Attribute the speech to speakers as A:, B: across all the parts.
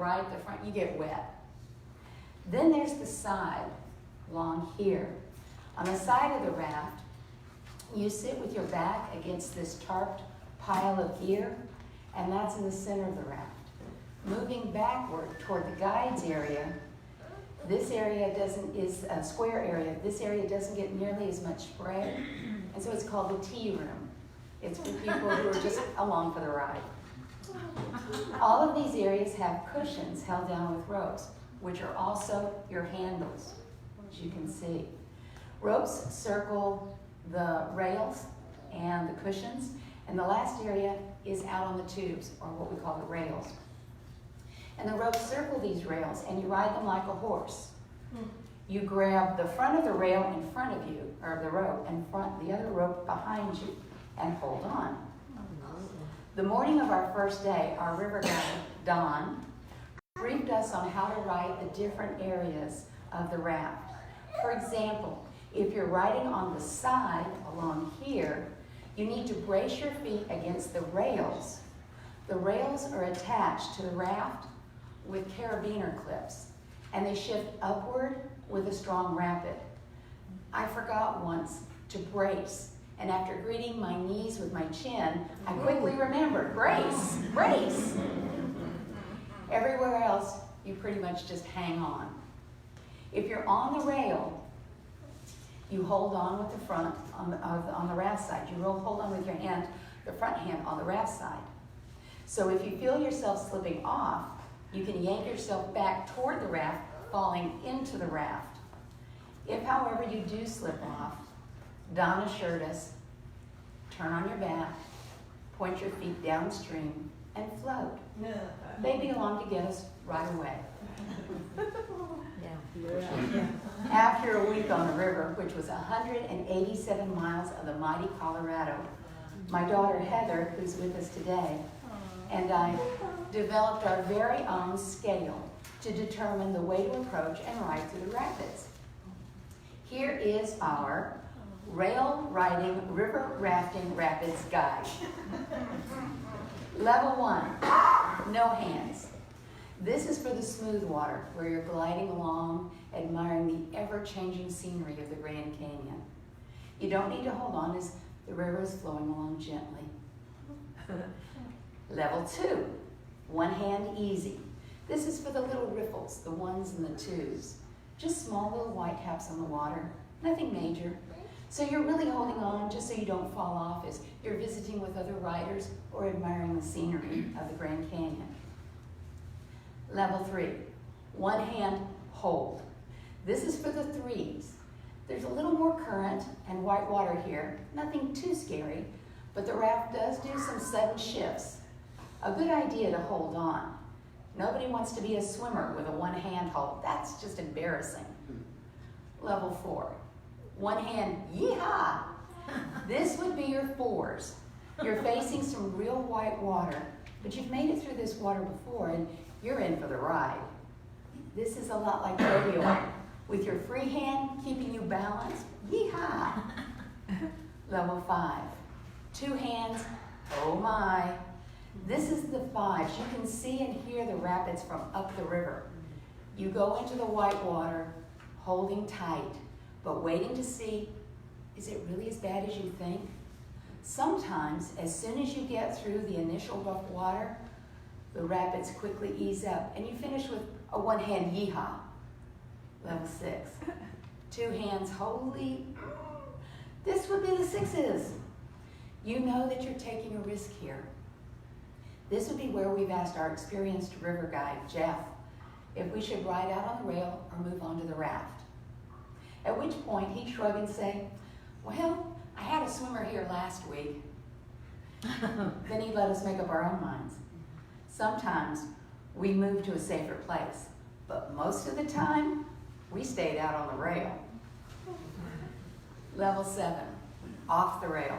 A: right, the front, you get wet. Then there's the side, along here. On the side of the raft, you sit with your back against this tarped pile of gear, and that's in the center of the raft. Moving backward toward the guides area, this area is a square area. This area doesn't get nearly as much spray, and so it's called the tea room. It's for people who are just along for the ride. All of these areas have cushions held down with ropes, which are also your handles, as you can see. Ropes circle the rails and the cushions, and the last area is out on the tubes, or what we call the rails. And the ropes circle these rails, and you ride them like a horse. You grab the front of the rail in front of you, or the rope, and the other rope behind you, and hold on. The morning of our first day, our river guide, Don, briefed us on how to ride the different areas of the raft. For example, if you're riding on the side along here, you need to brace your feet against the rails. The rails are attached to the raft with carabiner clips, and they shift upward with a strong rapid. I forgot once to brace, and after greeting my knees with my chin, I quickly remembered, brace, brace. Everywhere else, you pretty much just hang on. If you're on the rail, you hold on with the front on the raft side. You hold on with your hand, the front hand on the raft side. So if you feel yourself slipping off, you can yank yourself back toward the raft, falling into the raft. If, however, you do slip off, Don assured us, turn on your back, point your feet downstream, and float. They'd be along to get us right away. After a week on the river, which was 187 miles of the mighty Colorado, my daughter Heather, who's with us today, and I developed our very own scale to determine the way to approach and ride through the rapids. Here is our Rail Riding River Rafting Rapids Guide. Level 1, no hands. This is for the smooth water, where you're gliding along, admiring the ever-changing scenery of the Grand Canyon. You don't need to hold on as the river is flowing along gently. Level 2, one hand easy. This is for the little riffles, the ones and the twos. Just small little white caps on the water, nothing major. So you're really holding on just so you don't fall off as you're visiting with other riders or admiring the scenery of the Grand Canyon. Level 3, one hand hold. This is for the threes. There's a little more current and white water here, nothing too scary, but the raft does do some sudden shifts. A good idea to hold on. Nobody wants to be a swimmer with a one-hand hold. That's just embarrassing. Level 4, one hand yeehaw. This would be your fours. You're facing some real white water, but you've made it through this water before and you're in for the ride. This is a lot like rodeo, with your free hand keeping you balanced. Yeehaw! Level 5, two hands, oh my. This is the 5s. You can see and hear the rapids from up the river. You go into the white water, holding tight, but waiting to see, is it really as bad as you think? Sometimes, as soon as you get through the initial rough water, the rapids quickly ease up, and you finish with a one-hand yeehaw. Level 6, two hands holy. This would be the 6s. You know that you're taking a risk here. This would be where we've asked our experienced river guide, Jeff, if we should ride out on the rail or move on to the raft. At which point he'd shrug and say, well, I had a swimmer here last week. Then he'd let us make up our own minds. Sometimes we moved to a safer place, but most of the time, we stayed out on the rail. Level 7, off the rail.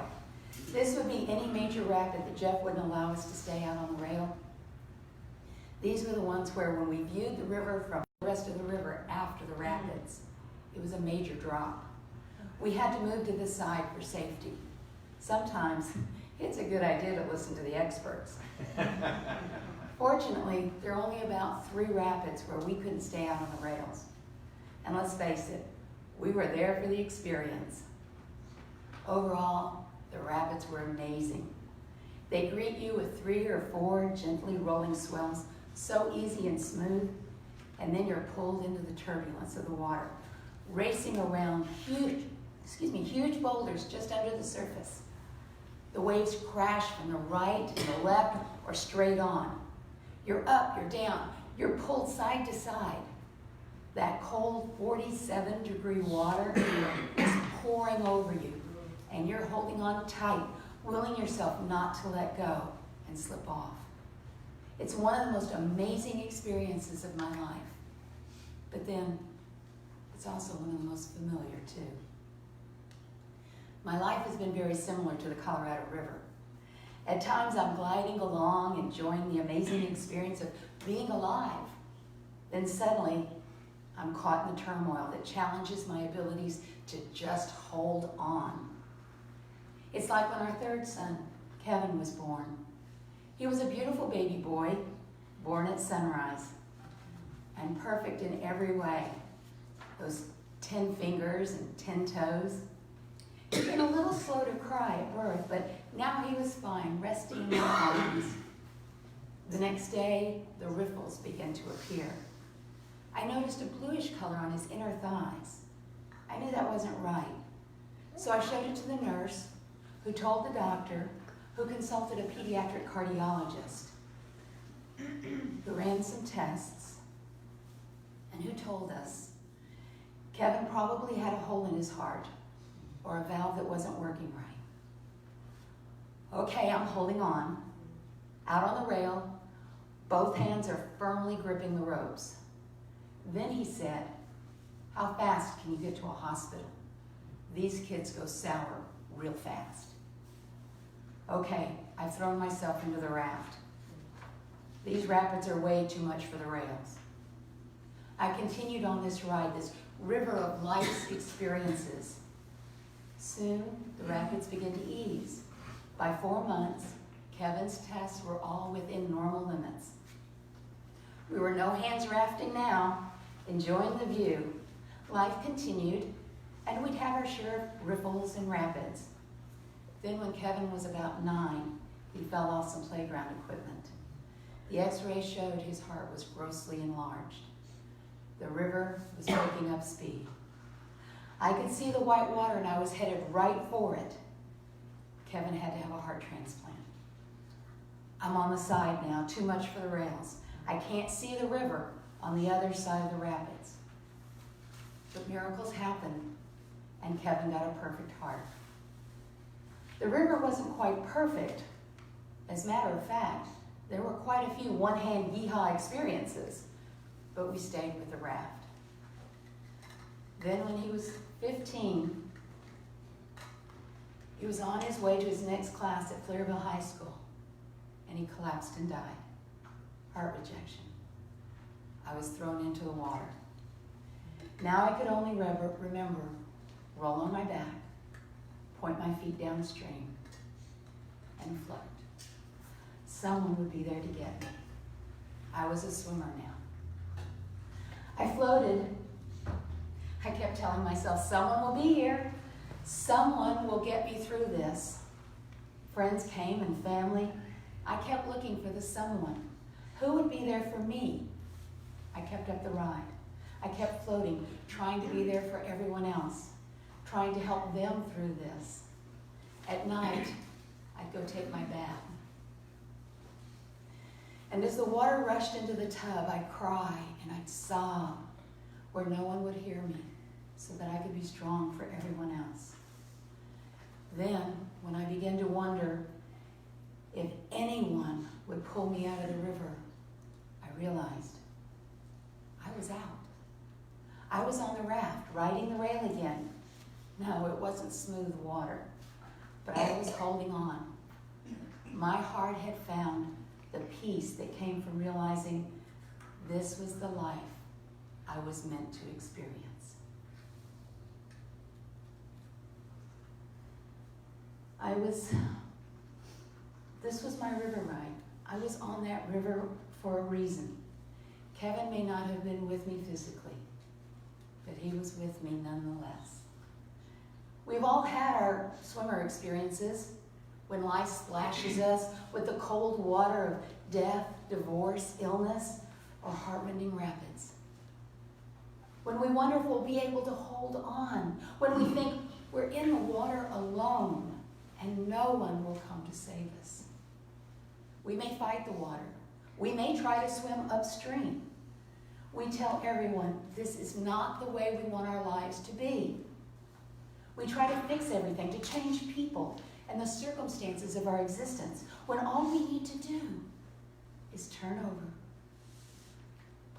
A: This would be any major rapid that Jeff wouldn't allow us to stay out on the rail. These were the ones where when we viewed the river from the rest of the river after the rapids, it was a major drop. We had to move to this side for safety. Sometimes it's a good idea to listen to the experts. Fortunately, there are only about 3 rapids where we couldn't stay out on the rails. And let's face it, we were there for the experience. Overall, the rapids were amazing. They greet you with 3 or 4 gently rolling swells, so easy and smooth, and then you're pulled into the turbulence of the water, racing around huge boulders just under the surface. The waves crash from the right to the left or straight on. You're up, you're down, you're pulled side to side. That cold 47-degree water is pouring over you, and you're holding on tight, willing yourself not to let go and slip off. It's one of the most amazing experiences of my life. But then, it's also one of the most familiar too. My life has been very similar to the Colorado River. At times I'm gliding along, enjoying the amazing experience of being alive. Then suddenly, I'm caught in the turmoil that challenges my abilities to just hold on. It's like when our 3rd son, Kevin, was born. He was a beautiful baby boy, born at sunrise, and perfect in every way. Those 10 fingers and 10 toes. He'd been a little slow to cry at birth, but now he was fine, resting in my arms. The next day, the riffles began to appear. I noticed a bluish color on his inner thighs. I knew that wasn't right. So I showed it to the nurse, who told the doctor, who consulted a pediatric cardiologist, who ran some tests, and who told us Kevin probably had a hole in his heart or a valve that wasn't working right. Okay, I'm holding on. Out on the rail, both hands are firmly gripping the ropes. Then he said, "How fast can you get to a hospital? These kids go sour real fast." Okay, I've thrown myself into the raft. These rapids are way too much for the rails. I continued on this ride, this river of life's experiences. Soon, the rapids began to ease. By 4 months, Kevin's tests were all within normal limits. We were no hands rafting now, enjoying the view. Life continued, and we'd have our share of riffles and rapids. Then when Kevin was about 9, he fell off some playground equipment. The x-ray showed his heart was grossly enlarged. The river was picking up speed. I could see the white water and I was headed right for it. Kevin had to have a heart transplant. I'm on the side now, too much for the rails. I can't see the river on the other side of the rapids. But miracles happened, and Kevin got a perfect heart. The river wasn't quite perfect. As a matter of fact, there were quite a few one-hand yeehaw experiences, but we stayed with the raft. Then when he was 15, he was on his way to his next class at Pflugerville High School, and he collapsed and died. Heart rejection. I was thrown into the water. Now I could only remember roll on my back, point my feet downstream, and float. Someone would be there to get me. I was a swimmer now. I floated. I kept telling myself, someone will be here. Someone will get me through this. Friends came and family. I kept looking for the someone. Who would be there for me? I kept up the ride. I kept floating, trying to be there for everyone else, trying to help them through this. At night, I'd go take my bath. And as the water rushed into the tub, I'd cry and I'd sob where no one would hear me so that I could be strong for everyone else. Then, when I began to wonder if anyone would pull me out of the river, I realized I was out. I was on the raft, riding the rail again. No, it wasn't smooth water, but I was holding on. My heart had found the peace that came from realizing this was the life I was meant to experience. This was my river ride. I was on that river for a reason. Kevin may not have been with me physically, but he was with me nonetheless. We've all had our swimmer experiences when life splashes us with the cold water of death, divorce, illness, or heartrending rapids. When we wonder if we'll be able to hold on, when we think we're in the water alone and no one will come to save us. We may fight the water. We may try to swim upstream. We tell everyone this is not the way we want our lives to be. We try to fix everything, to change people and the circumstances of our existence, when all we need to do is turn over,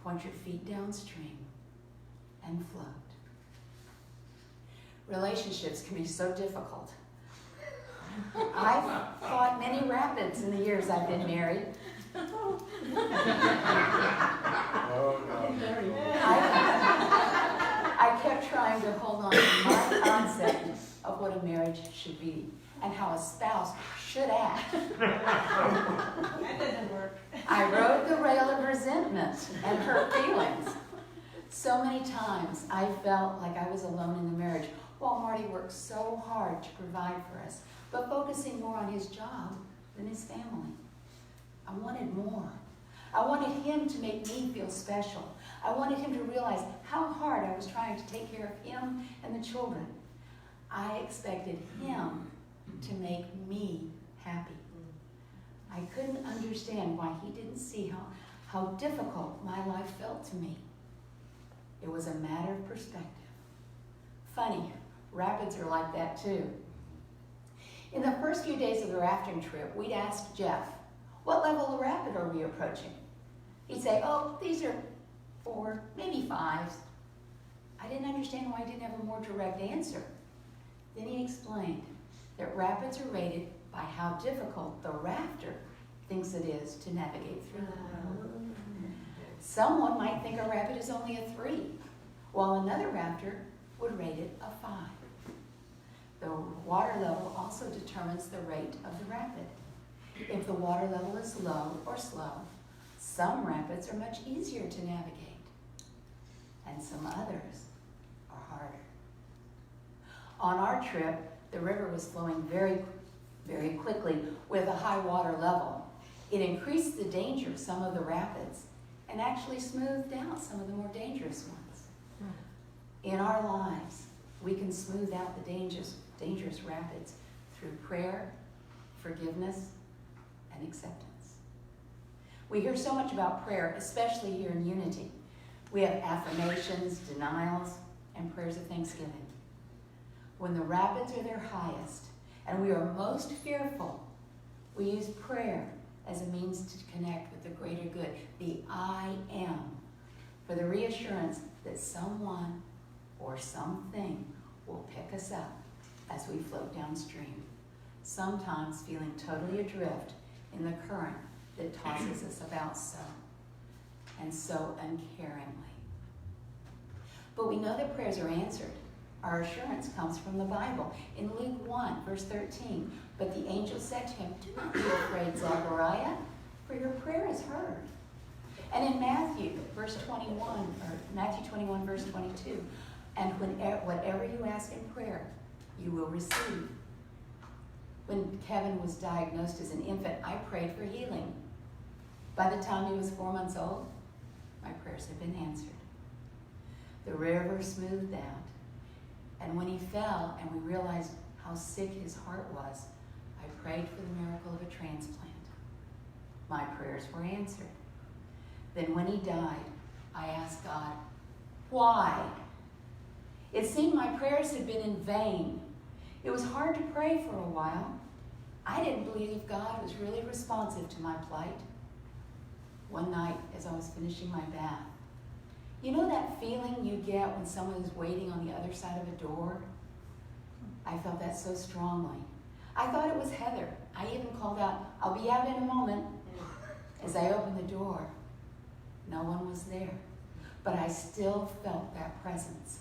A: point your feet downstream, and float. Relationships can be so difficult. I've fought many rapids in the years I've been married. I kept trying to hold on to my concept of what a marriage should be and how a spouse should act.
B: That didn't work.
A: I rode the rail of resentment and hurt feelings. So many times I felt like I was alone in the marriage while Marty worked so hard to provide for us, but focusing more on his job than his family. I wanted more. I wanted him to make me feel special. I wanted him to realize how hard I was trying to take care of him and the children. I expected him to make me happy. I couldn't understand why he didn't see how difficult my life felt to me. It was a matter of perspective. Funny, rapids are like that too. In the first few days of the rafting trip, we'd ask Jeff, what level of rapid are we approaching? He'd say, oh, these are 4, maybe 5s. I didn't understand why he didn't have a more direct answer. Then he explained that rapids are rated by how difficult the rafter thinks it is to navigate through them. Someone might think a rapid is only a 3, while another rafter would rate it a 5. The water level also determines the rate of the rapid. If the water level is low or slow, some rapids are much easier to navigate, and some others are harder. On our trip, the river was flowing very, very quickly with a high water level. It increased the danger of some of the rapids and actually smoothed out some of the more dangerous ones. In our lives, we can smooth out the dangerous rapids through prayer, forgiveness, and acceptance. We hear so much about prayer, especially here in Unity. We have affirmations, denials, and prayers of thanksgiving. When the rapids are their highest and we are most fearful, we use prayer as a means to connect with the greater good, the I am, for the reassurance that someone or something will pick us up as we float downstream, sometimes feeling totally adrift in the current that tosses us about so uncaringly. But we know that prayers are answered. Our assurance comes from the Bible. In Luke 1, verse 13, but the angel said to him, do not be afraid, Zechariah, for your prayer is heard. And in Matthew 21, verse 22, and whatever you ask in prayer, you will receive. When Kevin was diagnosed as an infant, I prayed for healing. By the time he was 4 months old, my prayers had been answered. The river smoothed out, and when he fell and we realized how sick his heart was, I prayed for the miracle of a transplant. My prayers were answered. Then when he died, I asked God, why? It seemed my prayers had been in vain. It was hard to pray for a while. I didn't believe God was really responsive to my plight. One night, as I was finishing my bath, you know that feeling you get when someone is waiting on the other side of a door? I felt that so strongly. I thought it was Heather. I even called out, I'll be out in a moment. As I opened the door, no one was there, but I still felt that presence.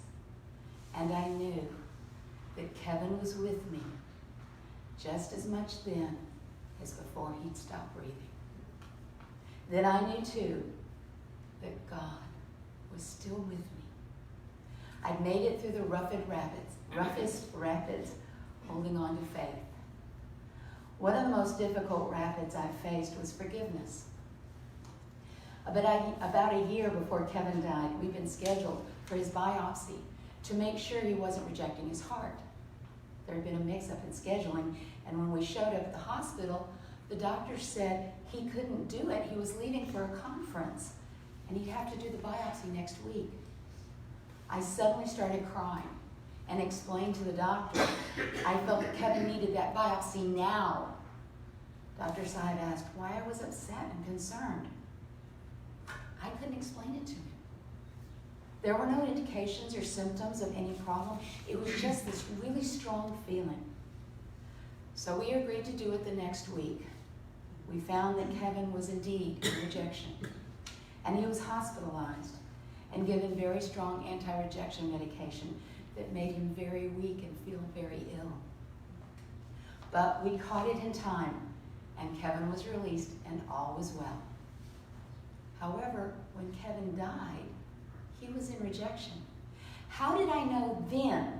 A: And I knew that Kevin was with me just as much then as before he'd stopped breathing. Then I knew too that God was still with me. I'd made it through the roughest rapids, holding on to faith. One of the most difficult rapids I faced was forgiveness. About a year before Kevin died, we'd been scheduled for his biopsy to make sure he wasn't rejecting his heart. There had been a mix-up in scheduling, and when we showed up at the hospital, the doctor said he couldn't do it. He was leaving for a conference, and he'd have to do the biopsy next week. I suddenly started crying and explained to the doctor I felt that Kevin needed that biopsy now. Dr. Saib asked why I was upset and concerned. I couldn't explain it to him. There were no indications or symptoms of any problem. It was just this really strong feeling. So we agreed to do it the next week. We found that Kevin was indeed in rejection, and he was hospitalized and given very strong anti-rejection medication that made him very weak and feel very ill. But we caught it in time, and Kevin was released, and all was well. However, when Kevin died, he was in rejection. How did I know then,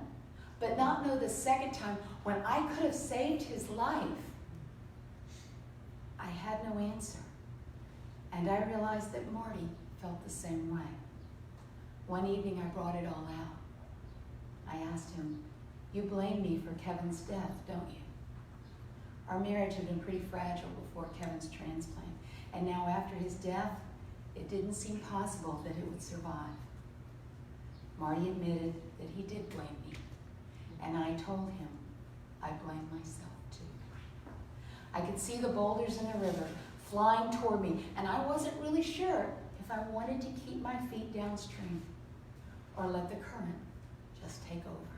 A: but not know the second time when I could have saved his life? I had no answer, and I realized that Marty felt the same way. One evening I brought it all out. I asked him, "You blame me for Kevin's death, don't you?" Our marriage had been pretty fragile before Kevin's transplant, and now after his death, it didn't seem possible that it would survive. Marty admitted that he did blame me, and I told him I blamed myself too. I could see the boulders in the river flying toward me, and I wasn't really sure if I wanted to keep my feet downstream or let the current just take over.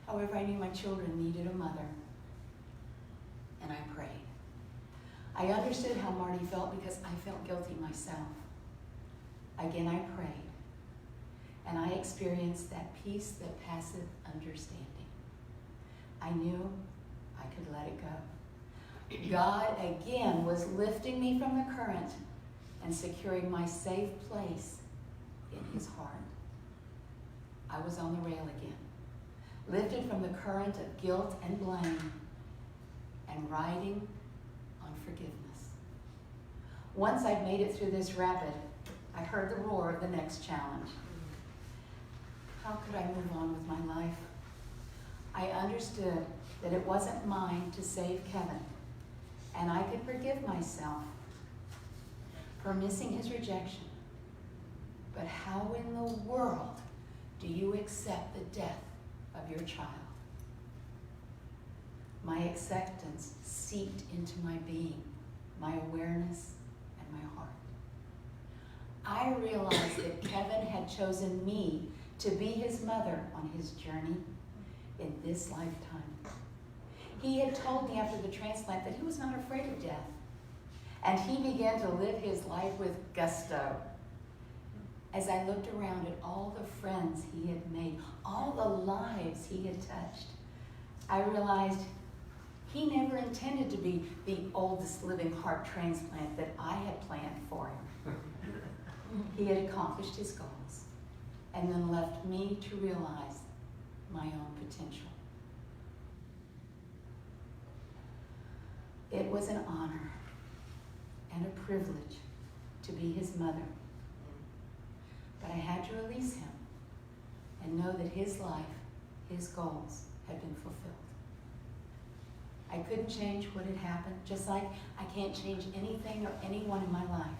A: However, I knew my children needed a mother, and I prayed. I understood how Marty felt because I felt guilty myself. Again, I prayed, and I experienced that peace that passeth understanding. I knew I could let it go. God again was lifting me from the current and securing my safe place in his heart. I was on the rail again, lifted from the current of guilt and blame and riding on forgiveness. Once I'd made it through this rapid, I heard the roar of the next challenge. How could I move on with my life? I understood that it wasn't mine to save Kevin, and I could forgive myself for missing his rejection. But how in the world do you accept the death of your child? My acceptance seeped into my being, my awareness, and my heart. I realized that Kevin had chosen me to be his mother on his journey in this lifetime. He had told me after the transplant that he was not afraid of death, and he began to live his life with gusto. As I looked around at all the friends he had made, all the lives he had touched, I realized he never intended to be the oldest living heart transplant that I had planned for him. He had accomplished his goals and then left me to realize my own potential. It was an honor and a privilege to be his mother. But I had to release him and know that his life, his goals had been fulfilled. I couldn't change what had happened, just like I can't change anything or anyone in my life.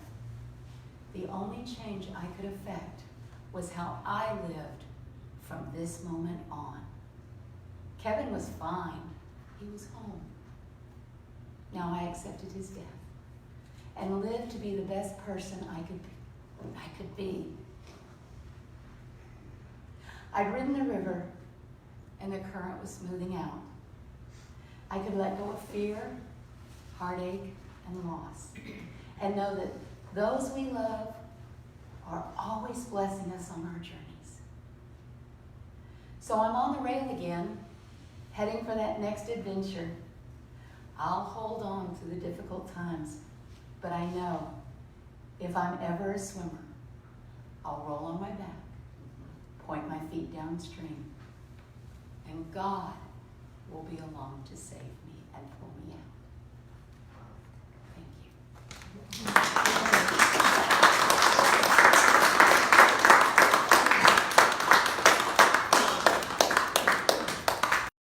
A: The only change I could affect was how I lived from this moment on. Kevin was fine. He was home. Now I accepted his death and lived to be the best person I could be. I'd ridden the river and the current was smoothing out. I could let go of fear, heartache, and loss, and know that those we love are always blessing us on our journeys. So I'm on the rail again, heading for that next adventure. I'll hold on to the difficult times, But I know if I'm ever a swimmer, I'll roll on my back, point my feet downstream, and God will be along to save me and pull me out.